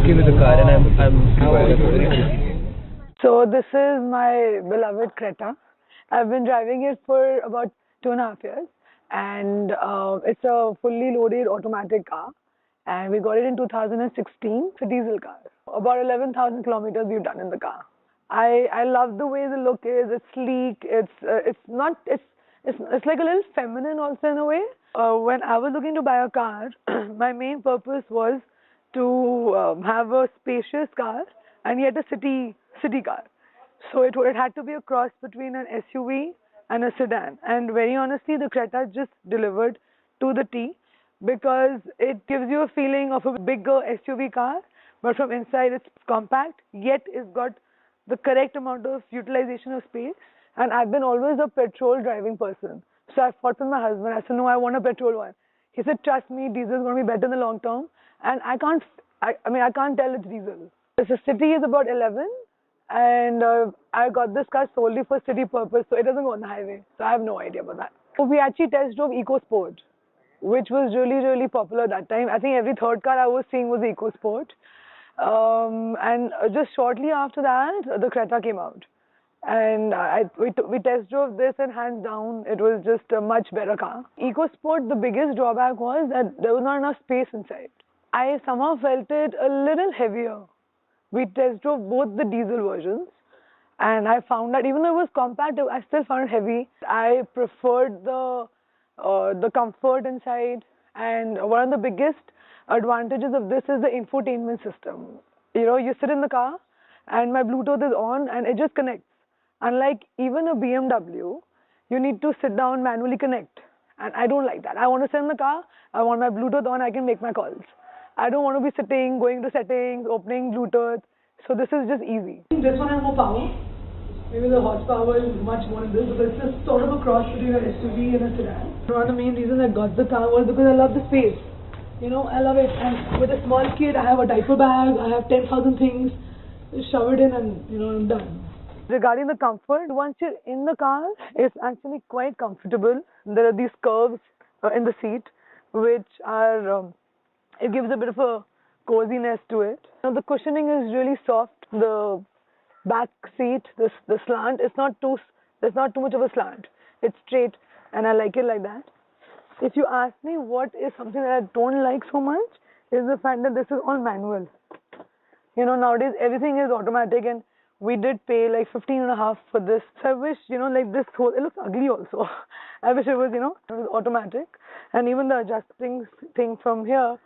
okay with the car, and I'm very happy. So this is my beloved Creta. I've been driving it for about 2.5 years, and it's a fully loaded automatic car. And we got it in 2016. It's a diesel car. About 11,000 kilometers we've done in the car. I love the way the look is. It's sleek. It's not it's like a little feminine also in a way. When I was looking to buy a car, my main purpose was to have a spacious car and yet a city car. So it had to be a cross between an SUV and a sedan. And very honestly, the Creta just delivered to the T because it gives you a feeling of a bigger SUV car, but from inside it's compact, yet it's got the correct amount of utilization of space. And I've been always a petrol driving person. So I fought with my husband. I said, no, I want a petrol one. He said, trust me, diesel is going to be better in the long term. And I can't tell it's diesel. The city is about 11, and I got this car solely for city purpose, so it doesn't go on the highway. So I have no idea about that. So we actually test drove Ecosport, which was really popular that time. I think every third car I was seeing was Ecosport. And just shortly after that, the Creta came out. And we test drove this, and hands down, it was just a much better car. Ecosport, the biggest drawback was that there was not enough space inside. I somehow felt it a little heavier. We test drove both the diesel versions, and I found that even though it was compact, I still found it heavy. I preferred the comfort inside, and one of the biggest advantages of this is the infotainment system. You know, you sit in the car, and my Bluetooth is on, and it just connects. Unlike even a BMW, you need to sit down, manually connect, and I don't like that. I want to sit in the car, I want my Bluetooth on, I can make my calls. I don't want to be sitting, going to settings, opening Bluetooth. So this is just easy. This one has more power. Maybe the horsepower is much more in this because it's just sort of a cross between an SUV and a sedan. One of the main reasons I got the car was because I love the space. You know, I love it. And with a small kid, I have a diaper bag, I have 10,000 things. Just shove it in and, you know, I'm done. Regarding the comfort, once you're in the car, it's actually quite comfortable. There are these curves in the seat which are... it gives a bit of a coziness to it. Now the cushioning is really soft. The back seat, the slant, there's not too much of a slant. It's straight, and I like it like that. If you ask me what is something that I don't like so much, is the fact that this is all manual. You know, nowadays everything is automatic, and we did pay like 15.5 for this. So I wish, you know, like this whole, it looks ugly also. I wish it was, you know, it was automatic. And even the adjusting thing from here,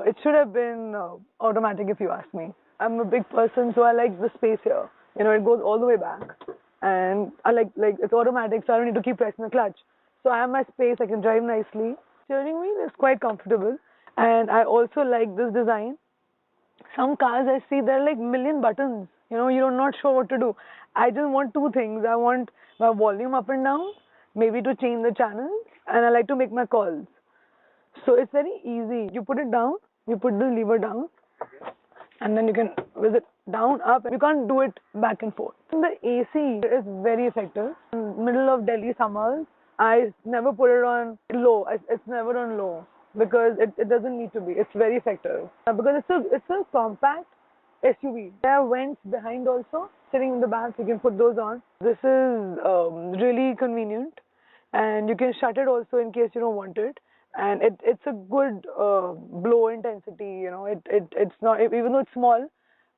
it should have been automatic if you ask me. I'm a big person, so I like the space here. You know, it goes all the way back, and I like it's automatic, so I don't need to keep pressing the clutch. So I have my space, I can drive nicely. Steering wheel is quite comfortable, and I also like this design. Some cars I see, there are like million buttons. You know, you're not sure what to do. I just want two things. I want my volume up and down, maybe to change the channels, and I like to make my calls. So it's very easy. You put it down, you put the lever down, and then you can visit down, up. You can't do it back and forth. The AC is very effective. In the middle of Delhi summers, I never put it on low. It's never on low because it doesn't need to be. It's very effective because it's a compact SUV. There are vents behind also, sitting in the back. You can put those on. This is really convenient, and you can shut it also in case you don't want it. And it's a good blow intensity, you know. It's not, even though it's small,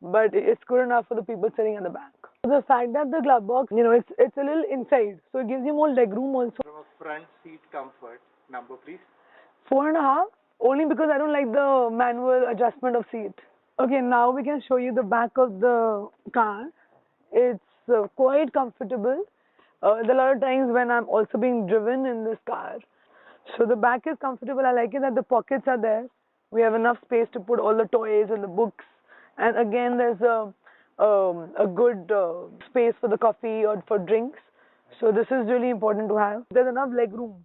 but it's good enough for the people sitting in the back. The fact that the glove box, you know, it's a little inside, so it gives you more leg room also. From a front seat comfort, number please. 4.5, only because I don't like the manual adjustment of seat. Okay, now we can show you the back of the car. It's quite comfortable. There are a lot of times when I'm also being driven in this car. So the back is comfortable. I like it that the pockets are there. We have enough space to put all the toys and the books. And again, there's a good space for the coffee or for drinks. So this is really important to have. There's enough leg room.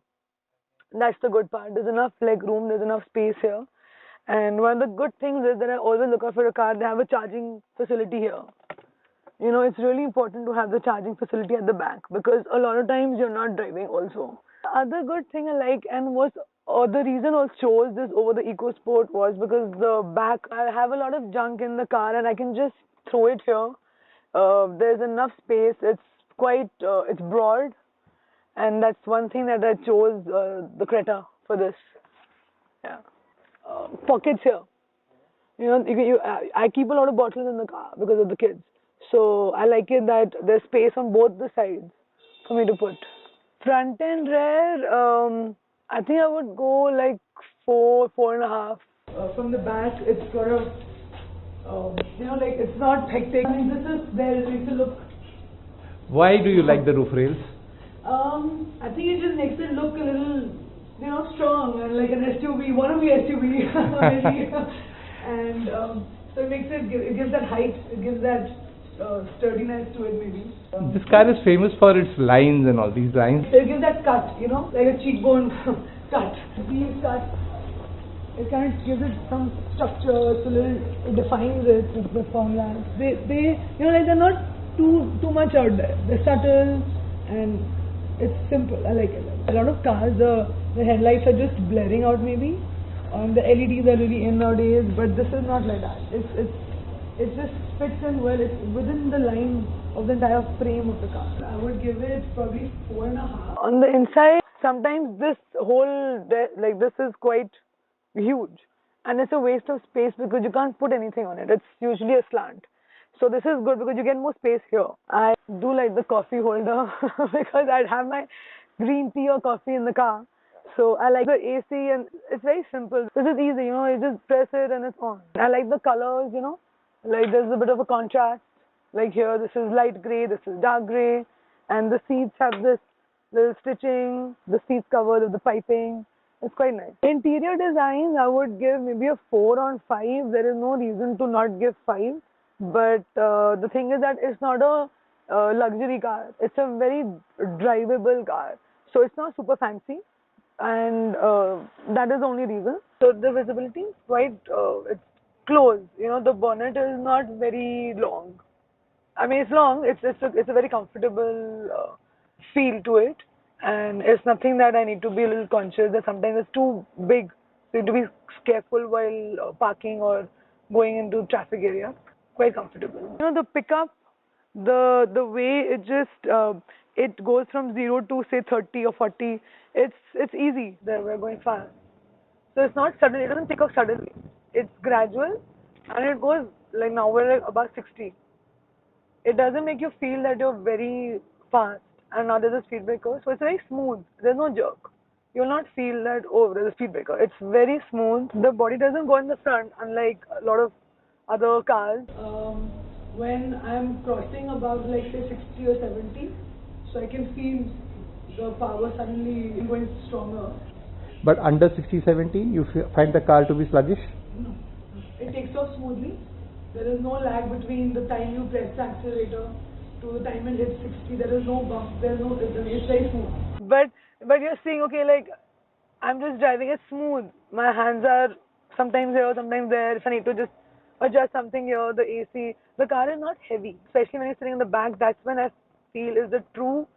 That's the good part. There's enough leg room. There's enough space here. And one of the good things is that I always look out for a car. They have a charging facility here. You know, it's really important to have the charging facility at the back because a lot of times you're not driving also. The other good thing I like and was the reason I chose this over the Ecosport was because the back, I have a lot of junk in the car and I can just throw it here. There's enough space. It's quite, it's broad, and that's one thing that I chose the Creta for this. Yeah. Pockets here. You know, I keep a lot of bottles in the car because of the kids. So I like it that there's space on both the sides for me to put. Front and rear, I think I would go like 4.5. From the back, it's sort of, you know, like it's not hectic. I mean, this is there, it makes it look. Why do you like the roof rails? I think it just makes it look a little, you know, strong and like an SUV, wannabe SUV, maybe. And so it makes it gives that height, it gives that sturdiness to it maybe. This car is famous for its lines and all these lines. So it gives that cut, you know, like a cheekbone cut. These cuts, it kind of gives it some structure, it's a little, it defines it with the form lines. They, you know, like they're not too much out there. They're subtle and it's simple. I like it. A lot of cars, the headlights are just blaring out maybe. The LEDs are really in nowadays, but this is not like that. It just fits in well. It's within the line of the entire frame of the car. I would give it probably 4.5. On the inside, sometimes this whole like this is quite huge, and it's a waste of space because you can't put anything on it. It's usually a slant. So this is good because you get more space here. I do like the coffee holder because I'd have my green tea or coffee in the car. So I like the AC and it's very simple. This is easy, you know, you just press it and it's on. I like the colors, you know, like there's a bit of a contrast. Like here, this is light grey, this is dark grey, and the seats have this little stitching, the seats covered with the piping. It's quite nice. Interior design, I would give maybe a 4 on 5. There is no reason to not give 5. But the thing is that it's not a luxury car. It's a very drivable car. So it's not super fancy. And that is the only reason. So the visibility is quite, it's close. You know, the bonnet is not very long. I mean, it's long. It's a very comfortable feel to it. And it's nothing that I need to be a little conscious that sometimes it's too big. So you have to be careful while parking or going into traffic area. Quite comfortable. You know, the pickup, the way it just it goes from 0 to say 30 or 40. It's easy. There we're going fast. So it's not sudden. It doesn't pick up suddenly. It's gradual, and it goes like now we're like about 60. It doesn't make you feel that you're very fast. And now there's a speed breaker, so it's very smooth. There's no jerk. You'll not feel that oh there's a speed breaker. It's very smooth. The body doesn't go in the front, unlike a lot of other cars. When I'm crossing about like say 60 or 70, so I can feel the power suddenly going stronger. But under 60-70, you find the car to be sluggish? No. It takes off smoothly. There is no lag between the time you press the accelerator to the time it hits 60. There is no bump. There is no rhythm. It's very smooth. But you're saying, okay, like I'm just driving it smooth. My hands are sometimes here, sometimes there. If I need to just adjust something here, the AC. The car is not heavy, especially when you're sitting in the back. That's when I feel is the true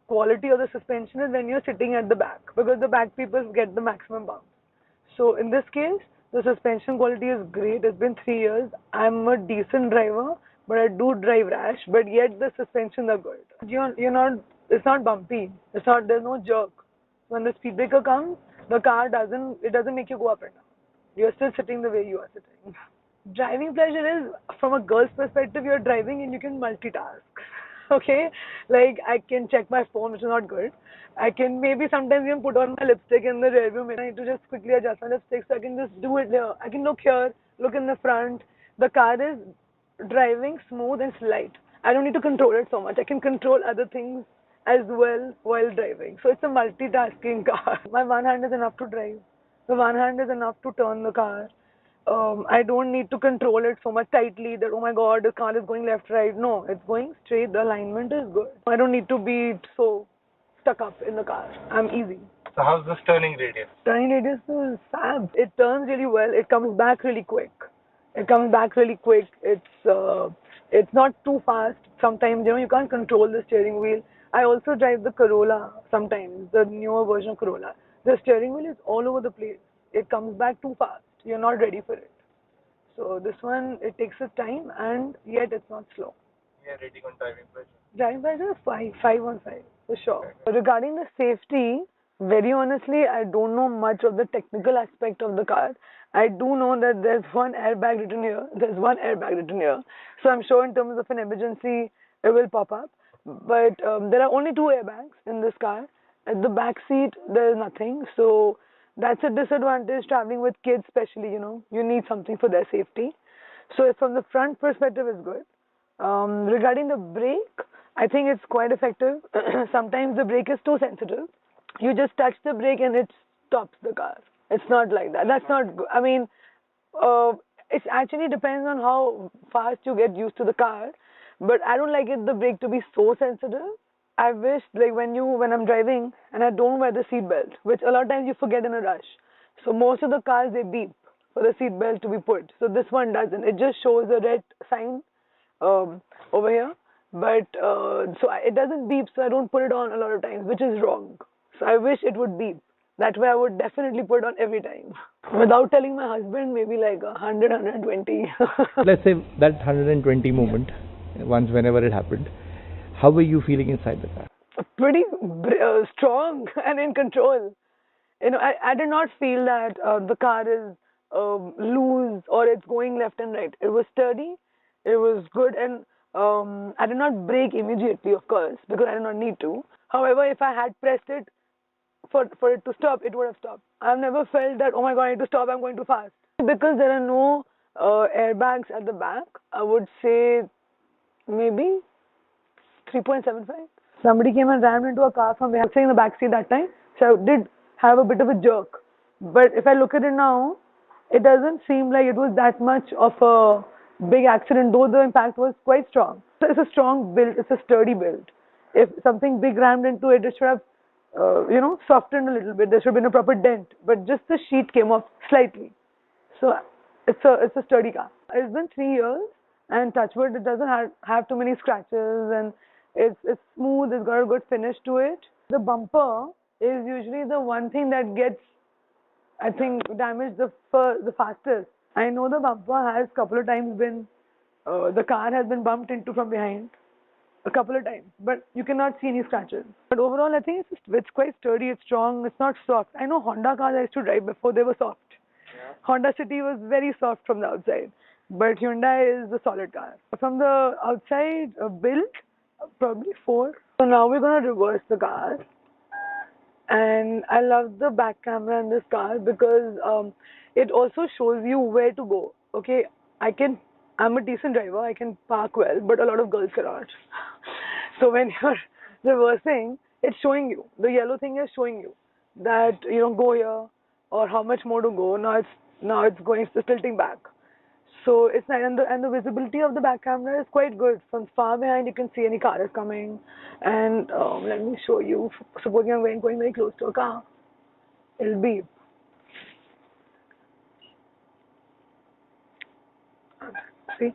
quality of the suspension is when you're sitting at the back, because the back people get the maximum bounce. So in this case, the suspension quality is great. It's been 3 years. I'm a decent driver, but I do drive rash. But yet the suspensions are good. You're not. It's not bumpy. It's not. There's no jerk. When the speed breaker comes, the car doesn't. It doesn't make you go up and down. You're still sitting the way you are sitting. Driving pleasure is, from a girl's perspective, you're driving and you can multitask. Okay? Like, I can check my phone, which is not good. I can maybe sometimes even put on my lipstick in the rear view mirror. I need to just quickly adjust my lipstick, so I can just do it here. I can look here, look in the front. The car is driving smooth and slight. I don't need to control it so much. I can control other things as well while driving. So it's a multitasking car. My one hand is enough to drive. The one hand is enough to turn the car. I don't need to control it so much tightly that, oh my god, the car is going left, right. No, it's going straight. The alignment is good. I don't need to be so stuck up in the car. I'm easy. So how's the turning radius? Turning radius is fab. It turns really well. It comes back really quick. It's not too fast. Sometimes, you can't control the steering wheel. I also drive the Corolla sometimes, the newer version of Corolla. The steering wheel is all over the place. It comes back too fast. You're not ready for it. So this one, it takes its time and yet it's not slow. Yeah, rating on driving pleasure. Driving pleasure is 5 on 5 for sure. Regarding the safety, very honestly, I don't know much of the technical aspect of the car. I do know that there's one airbag written here. There's one airbag written here. So I'm sure in terms of an emergency, it will pop up. But there are only 2 airbags in this car. At the back seat, there is nothing. So that's a disadvantage traveling with kids, especially, you need something for their safety. So from the front perspective, it's good. Regarding the brake, I think it's quite effective. Sometimes the brake is too sensitive. You just touch the brake and it stops the car. It's not like that. That's not good. I mean, it actually depends on how fast you get used to the car. But I don't like the brake to be so sensitive. I wish, like when I'm driving and I don't wear the seat belt, which a lot of times you forget in a rush. So most of the cars, they beep for the seat belt to be put. So this one doesn't. It just shows a red sign over here. But so it doesn't beep, so I don't put it on a lot of times, which is wrong. So I wish it would beep. That way I would definitely put it on every time. Without telling my husband, maybe like 100, 120. Let's say that 120 moment, once whenever it happened, how were you feeling inside the car? Pretty strong and in control. I did not feel that the car is loose or it's going left and right. It was sturdy, it was good, and I did not brake immediately, of course, because I did not need to. However, if I had pressed it for it to stop, it would have stopped. I've never felt that, oh my god, I need to stop, I'm going too fast. Because there are no airbags at the back, I would say maybe 3.75. Somebody came and rammed into a car from behind, sitting in the back seat that time. So I did have a bit of a jerk. But if I look at it now, it doesn't seem like it was that much of a big accident, though the impact was quite strong. So it's a strong build, it's a sturdy build. If something big rammed into it, it should have, softened a little bit. There should have been a proper dent. But just the sheet came off slightly. So it's a sturdy car. It's been 3 years, and touch wood, it doesn't have too many scratches, and it's smooth. It's got a good finish to it. The bumper is usually the one thing that gets, I think, damaged the fastest. I know the bumper has a couple of times been, the car has been bumped into from behind a couple of times, but you cannot see any scratches. But overall, I think it's quite sturdy, it's strong, it's not soft. I know Honda cars I used to drive before, they were soft. Yeah. Honda City was very soft from the outside, but Hyundai is a solid car. From the outside build, probably 4. So now we're going to reverse the car. And I love the back camera in this car because it also shows you where to go. Okay, I'm a decent driver, I can park well, but a lot of girls cannot. So when you're reversing, it's showing you. The yellow thing is showing you that, go here or how much more to go. Now it's tilting back. So it's nice, and the visibility of the back camera is quite good. From far behind, you can see any car is coming. And let me show you. Supposing I'm going very close to a car, it'll beep. See?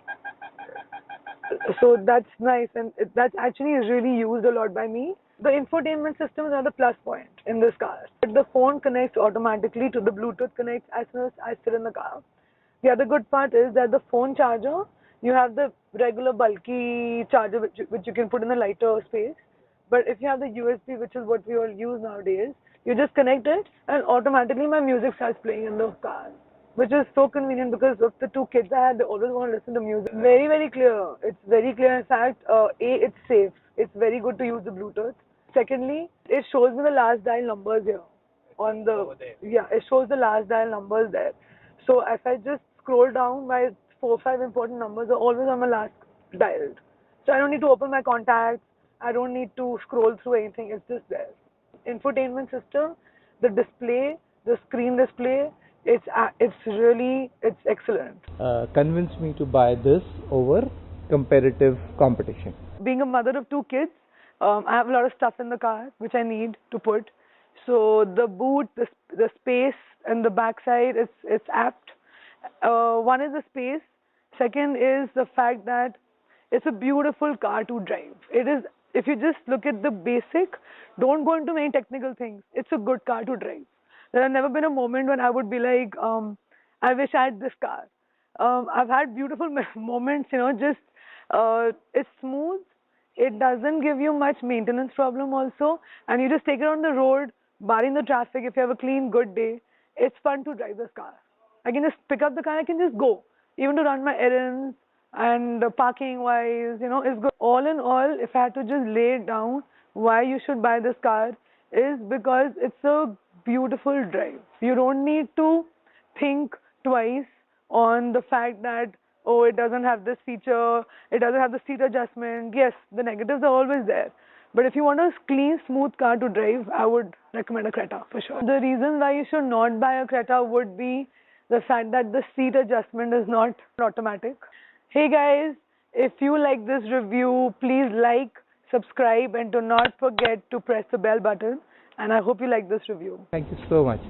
So that's nice, and that's actually really used a lot by me. The infotainment systems are the plus point in this car. The phone connects automatically to the Bluetooth connects as soon as I sit in the car. The other good part is that the phone charger, you have the regular bulky charger which you can put in a lighter space. But if you have the USB, which is what we all use nowadays, you just connect it and automatically my music starts playing in the car. Which is so convenient because of the 2 kids I had, they always want to listen to music. Very, very clear. It's very clear. In fact, it's safe. It's very good to use the Bluetooth. Secondly, it shows me the last dial numbers here. It shows the last dial numbers there. So if I just scroll down, my 4 or 5 important numbers are always on my last dialed. So I don't need to open my contacts. I don't need to scroll through anything. It's just there. Infotainment system, the display, the screen display, it's excellent. Convince me to buy this over comparative competition. Being a mother of 2 kids, I have a lot of stuff in the car which I need to put. So the boot, the space, and the backside, it's apt. One is the space. Second is the fact that it's a beautiful car to drive. It is. If you just look at the basic, don't go into many technical things. It's a good car to drive. There has never been a moment when I would be like, I wish I had this car. I've had beautiful moments, just it's smooth. It doesn't give you much maintenance problem also, and you just take it on the road, barring the traffic. If you have a clean, good day, it's fun to drive this car. I can just pick up the car, I can just go, even to run my errands, and parking wise, it's good. All in all, if I had to just lay it down, why you should buy this car is because it's a beautiful drive. You don't need to think twice on the fact that, oh, it doesn't have this feature, it doesn't have the seat adjustment. Yes, the negatives are always there. But if you want a clean, smooth car to drive, I would recommend a Creta for sure. The reason why you should not buy a Creta would be the fact that the seat adjustment is not automatic. Hey guys, if you like this review, please like, subscribe, and do not forget to press the bell button. And I hope you like this review. Thank you so much.